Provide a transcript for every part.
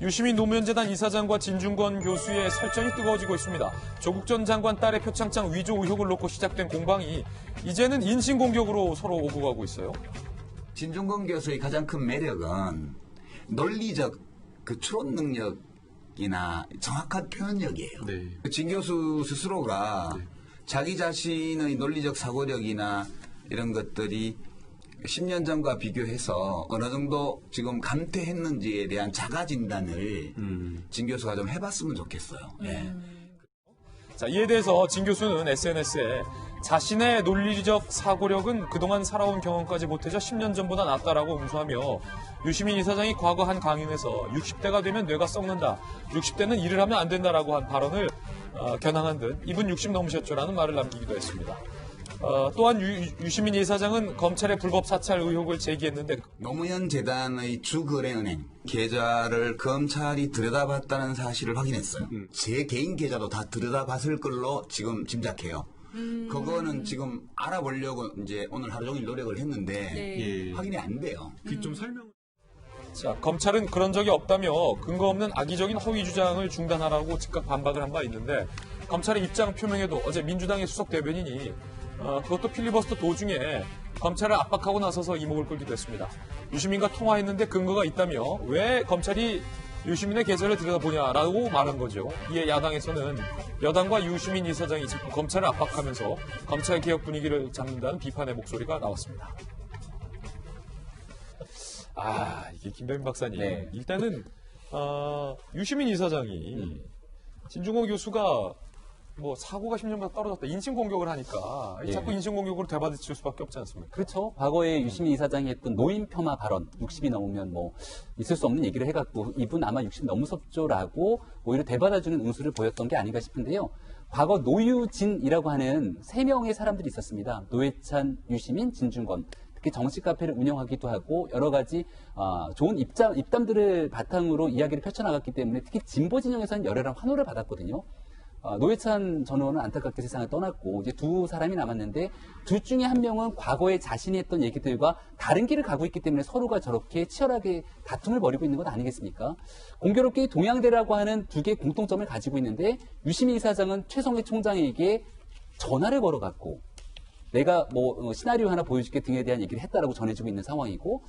유시민 노무현재단 이사장과 진중권 교수의 설전이 뜨거워지고 있습니다. 조국 전 장관 딸의 표창장 위조 의혹을 놓고 시작된 공방이 이제는 인신공격으로 서로 오고 가고 있어요. 진중권 교수의 가장 큰 매력은 논리적 그 추론 능력이나 정확한 표현력이에요. 네. 진 교수 스스로가 자기 자신의 논리적 사고력이나 이런 것들이 10년 전과 비교해서 어느 정도 지금 감퇴했는지에 대한 자가 진단을 진 교수가 좀 해봤으면 좋겠어요. 네. 자, 이에 대해서 진 교수는 SNS에 자신의 논리적 사고력은 그동안 살아온 경험까지 못해서 10년 전보다 낫다라고 응수하며 유시민 이사장이 과거 한 강연에서 60대가 되면 뇌가 썩는다. 60대는 일을 하면 안 된다라고 한 발언을 겨냥한 듯 이분 60 넘으셨죠라는 말을 남기기도 했습니다. 또한 유시민 이사장은 검찰의 불법 사찰 의혹을 제기했는데 노무현 재단의 주거래은행 계좌를 검찰이 들여다봤다는 사실을 확인했어요. 제 개인 계좌도 다 들여다봤을 걸로 지금 짐작해요. 그거는 지금 알아보려고 이제 오늘 하루 종일 노력을 했는데 확인이 안 돼요. 좀 설명. 자, 검찰은 그런 적이 없다며 근거 없는 악의적인 허위 주장을 중단하라고 즉각 반박을 한 바 있는데 검찰의 입장 표명에도 어제 민주당의 수석 대변인이 그것도 필리버스터 도중에 검찰을 압박하고 나서서 이목을 끌기도 했습니다. 유시민과 통화했는데 근거가 있다며 왜 검찰이 유시민의 계좌를 들여다보냐라고 말한 거죠. 이에 야당에서는 여당과 유시민 이사장이 자꾸 검찰을 압박하면서 검찰 개혁 분위기를 잡는다는 비판의 목소리가 나왔습니다. 이게 김병민 박사님. 네. 일단은 유시민 이사장이 진중권 교수가 뭐 사고가 10년보다 떨어졌다. 인신공격을 하니까 자꾸 인신공격으로 대받아칠 수밖에 없지 않습니까? 그렇죠. 과거에 유시민 이사장이 했던 노인 폄하 발언, 60이 넘으면 뭐 있을 수 없는 얘기를 해갖고 이분 아마 60 넘으셨죠라고 오히려 대받아주는 응수를 보였던 게 아닌가 싶은데요. 과거 노유진이라고 하는 3명의 사람들이 있었습니다. 노회찬, 유시민, 진중권. 특히 정식 카페를 운영하기도 하고 여러 가지 좋은 입담들을 바탕으로 이야기를 펼쳐나갔기 때문에 특히 진보 진영에서는 열렬한 환호를 받았거든요. 노회찬 전 의원은 안타깝게 세상을 떠났고 이제 두 사람이 남았는데 둘 중에 한 명은 과거에 자신이 했던 얘기들과 다른 길을 가고 있기 때문에 서로가 저렇게 치열하게 다툼을 벌이고 있는 것 아니겠습니까? 공교롭게 동양대라고 하는 두 개의 공통점을 가지고 있는데 유시민 이사장은 최성해 총장에게 전화를 걸어갔고 내가 뭐 시나리오 하나 보여줄게 등에 대한 얘기를 했다라고 전해지고 있는 상황이고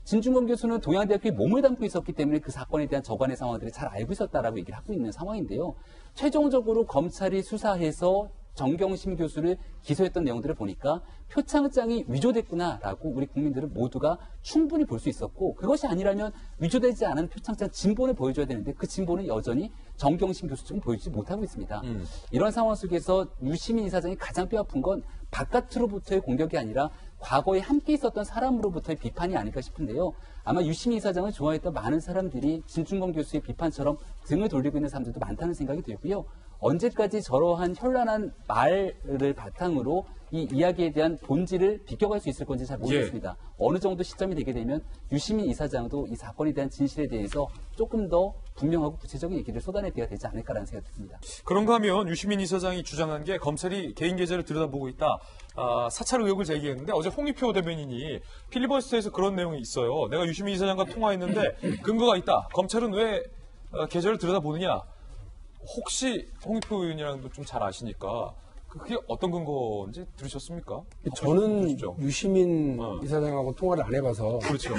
진중권 교수는 동양대학교에 몸을 담고 있었기 때문에 그 사건에 대한 저관의 상황들을 잘 알고 있었다라고 얘기를 하고 있는 상황인데요. 최종적으로 검찰이 수사해서 정경심 교수를 기소했던 내용들을 보니까 표창장이 위조됐구나라고 우리 국민들은 모두가 충분히 볼 수 있었고 그것이 아니라면 위조되지 않은 표창장 진본을 보여줘야 되는데 그 진본은 여전히 정경심 교수 측은 보여주지 못하고 있습니다. 이런 상황 속에서 유시민 이사장이 가장 뼈아픈 건 바깥으로부터의 공격이 아니라 과거에 함께 있었던 사람으로부터의 비판이 아닐까 싶은데요. 아마 유시민 이사장을 좋아했던 많은 사람들이 진중권 교수의 비판처럼 등을 돌리고 있는 사람들도 많다는 생각이 들고요. 언제까지 저러한 현란한 말을 바탕으로 이 이야기에 대한 본질을 비껴갈 수 있을 건지 잘 모르겠습니다. 어느 정도 시점이 되게 되면 유시민 이사장도 이 사건에 대한 진실에 대해서 조금 더 분명하고 구체적인 얘기를 쏟아내야 되지 않을까라는 생각이 듭니다. 그런가 하면 유시민 이사장이 주장한 게 검찰이 개인 계좌를 들여다보고 있다. 사찰 의혹을 제기했는데 어제 홍익표 대변인이 필리버스터에서 그런 내용이 있어요. 내가 유시민 이사장과 통화했는데 근거가 있다. 검찰은 왜 계좌를 들여다보느냐. 혹시 홍익표 의원이랑도 좀 잘 아시니까 그게 어떤 근거인지 들으셨습니까? 저는 유시민 이사장하고 통화를 안 해봐서 그렇죠.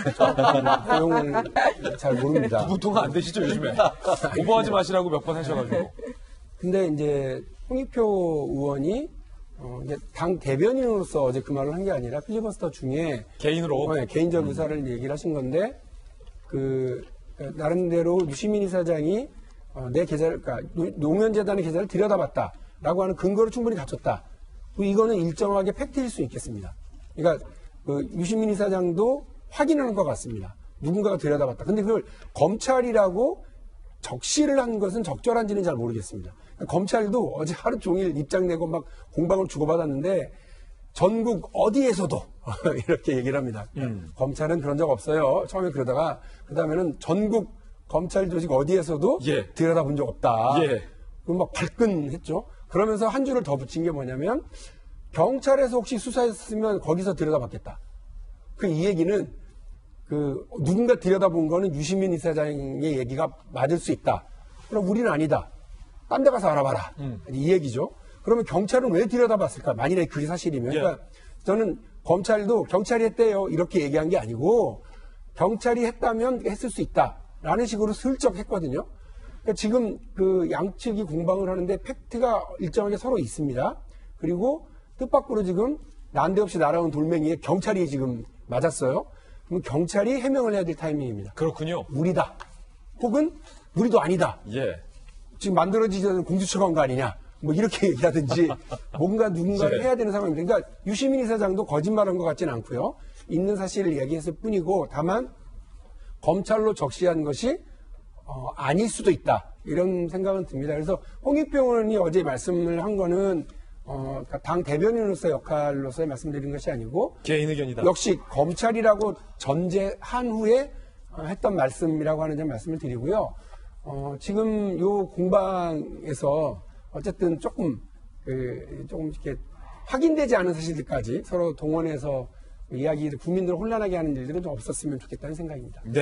내용을 잘 모릅니다. 두 분 통화 안 되시죠 요즘에? 오버하지 마시라고 몇 번 하셔가지고. 근데 이제 홍익표 의원이 이제 당 대변인으로서 어제 그 말을 한 게 아니라 필리버스터 중에 개인으로 개인적 의사를 얘기를 하신 건데 그 나름대로 유시민 이사장이 내 계좌를, 그러니까 노무현재단의 계좌를 들여다봤다라고 하는 근거를 충분히 갖췄다. 이거는 일정하게 팩트일 수 있겠습니다. 그러니까 유시민 이사장도 확인하는 것 같습니다. 누군가가 들여다봤다. 근데 그걸 검찰이라고 적시를 한 것은 적절한지는 잘 모르겠습니다. 그러니까 검찰도 어제 하루 종일 입장 내고 막 공방을 주고받았는데 전국 어디에서도 이렇게 얘기를 합니다. 검찰은 그런 적 없어요. 처음에 그러다가 그 다음에는 전국 검찰 조직 어디에서도 들여다본 적 없다. 그럼 막 발끈했죠. 그러면서 한 줄을 더 붙인 게 뭐냐면 경찰에서 혹시 수사했으면 거기서 들여다봤겠다. 그 이 얘기는 누군가 들여다본 거는 유시민 이사장의 얘기가 맞을 수 있다. 그럼 우리는 아니다. 딴 데 가서 알아봐라. 이 얘기죠. 그러면 경찰은 왜 들여다봤을까? 만일에 그게 사실이면. 예. 그러니까 저는 검찰도 경찰이 했대요. 이렇게 얘기한 게 아니고 경찰이 했다면 했을 수 있다라는 식으로 슬쩍 했거든요. 그러니까 지금 그 양측이 공방을 하는데 팩트가 일정하게 서로 있습니다. 그리고 뜻밖으로 지금 난데없이 날아온 돌멩이에 경찰이 지금 맞았어요. 그럼 경찰이 해명을 해야 될 타이밍입니다. 그렇군요. 우리다. 혹은 우리도 아니다. 예. 지금 만들어지지 않은 공수처가 한 거 아니냐. 뭐 이렇게 얘기하든지 뭔가 누군가를 네. 해야 되는 상황입니다. 그러니까 유시민 이사장도 거짓말한 것 같지는 않고요. 있는 사실을 이야기했을 뿐이고 다만 검찰로 적시한 것이 아닐 수도 있다. 이런 생각은 듭니다. 그래서 홍익표 의원이 어제 말씀을 한 거는 그러니까 당 대변인으로서 역할로서의 말씀드린 것이 아니고 개인 의견이다. 역시 검찰이라고 전제한 후에 했던 말씀이라고 하는 점 말씀을 드리고요. 지금 요 공방에서 어쨌든 조금 이렇게 확인되지 않은 사실들까지 서로 동원해서 이야기 국민들을 혼란하게 하는 일들은 좀 없었으면 좋겠다는 생각입니다. 네.